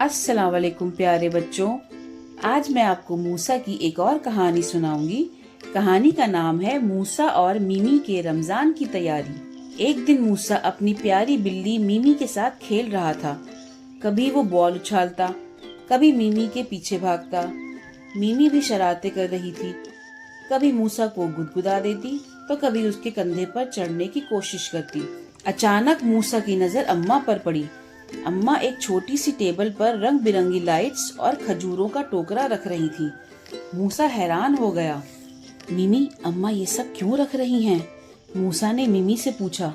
अस्सलाम वालेकुम प्यारे बच्चों। आज मैं आपको मूसा की एक और कहानी सुनाऊंगी। कहानी का नाम है मूसा और मिमी के रमजान की तैयारी। एक दिन मूसा अपनी प्यारी बिल्ली मिमी के साथ खेल रहा था। कभी वो बॉल उछालता, कभी मिमी के पीछे भागता। मिमी भी शरारतें कर रही थी, कभी मूसा को गुदगुदा देती तो कभी उसके कंधे पर चढ़ने की कोशिश करती। अचानक मूसा की नजर अम्मा पर पड़ी। अम्मा एक छोटी सी टेबल पर रंग बिरंगी लाइट्स और खजूरों का टोकरा रख रही थी। मूसा हैरान हो गया। मिमी, अम्मा ये सब क्यों रख रही हैं? मूसा ने मिमी से पूछा।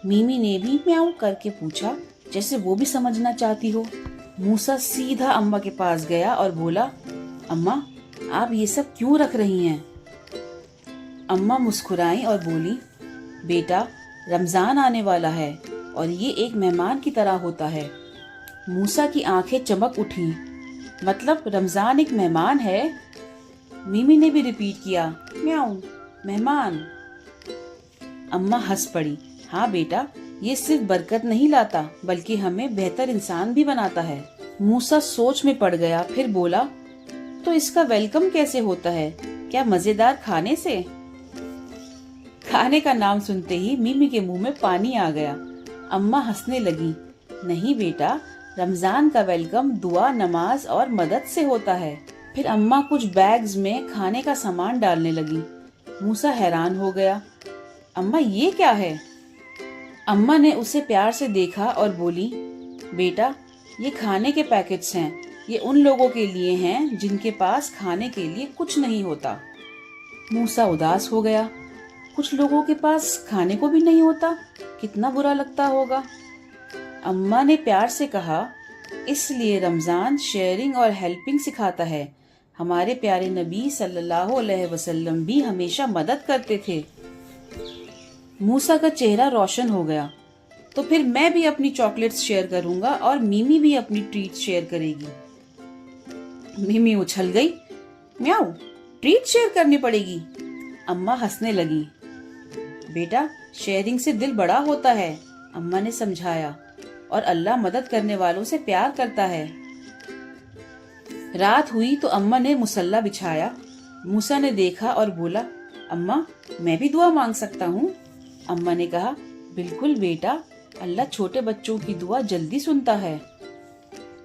मिमी ने भी म्याऊं करके पूछा, जैसे वो भी समझना चाहती हो। मूसा सीधा अम्मा के पास गया और बोला, अम्मा आप ये सब क्यों रख रही हैं? अम्मा मुस्कुराई और बोली, बेटा रमजान आने वाला है और ये एक मेहमान की तरह होता है। मूसा की आंखें चमक उठी। मतलब रमजान एक मेहमान है? मिमी ने भी रिपीट किया, म्याऊं, मेहमान। अम्मा हंस पड़ी। हाँ बेटा, ये सिर्फ बरकत नहीं लाता बल्कि हमें बेहतर इंसान भी बनाता है। मूसा सोच में पड़ गया, फिर बोला, तो इसका वेलकम कैसे होता है? क्या मजेदार खाने से? खाने का नाम सुनते ही मिमी के मुंह में पानी आ गया। अम्मा हंसने लगी। नहीं बेटा, रमजान का वेलकम दुआ, नमाज और मदद से होता है। फिर अम्मा कुछ बैग्स में खाने का सामान डालने लगी। मूसा हैरान हो गया। अम्मा ये क्या है? अम्मा ने उसे प्यार से देखा और बोली, बेटा ये खाने के पैकेट्स हैं। ये उन लोगों के लिए हैं जिनके पास खाने के लिए कुछ नहीं होता। मूसा उदास हो गया। कुछ लोगों के पास खाने को भी नहीं होता, कितना बुरा लगता होगा। अम्मा ने प्यार से कहा, इसलिए रमजान शेयरिंग और हेल्पिंग सिखाता है। हमारे प्यारे नबी सल्लल्लाहु अलैहि वसल्लम भी हमेशा मदद करते थे। मूसा का चेहरा रोशन हो गया। तो फिर मैं भी अपनी चॉकलेट्स शेयर करूंगा और मिमी भी अपनी ट्रीट शेयर करेगी। मिमी उछल गई। म्याऊ, ट्रीट शेयर करनी पड़ेगी? अम्मा हंसने लगी। बेटा शेयरिंग से दिल बड़ा होता है, अम्मा ने समझाया, और अल्लाह मदद करने वालों से प्यार करता है। रात हुई तो अम्मा ने मुसल्ला बिछाया। मूसा ने देखा और बोला, अम्मा मैं भी दुआ मांग सकता हूँ? अम्मा ने कहा, बिल्कुल बेटा, अल्लाह छोटे बच्चों की दुआ जल्दी सुनता है।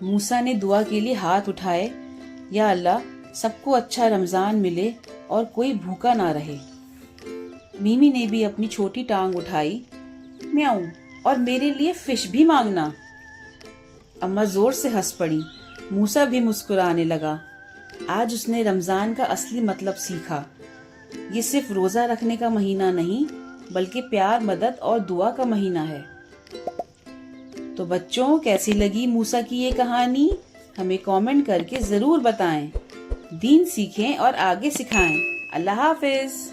मूसा ने दुआ के लिए हाथ उठाए। या अल्लाह सबको अच्छा रमजान मिले और कोई भूखा ना रहे। मिमी ने भी अपनी छोटी टांग उठाई। म्याऊं, और मेरे लिए फिश भी मांगना। अम्मा जोर से हंस पड़ी। मूसा भी मुस्कुराने लगा। आज उसने रमजान का असली मतलब सीखा। ये सिर्फ रोजा रखने का महीना नहीं बल्कि प्यार, मदद और दुआ का महीना है। तो बच्चों, कैसी लगी मूसा की ये कहानी? हमें कमेंट करके जरूर बताएं। दीन सीखें और आगे सिखाएं। अल्लाह हाफिज।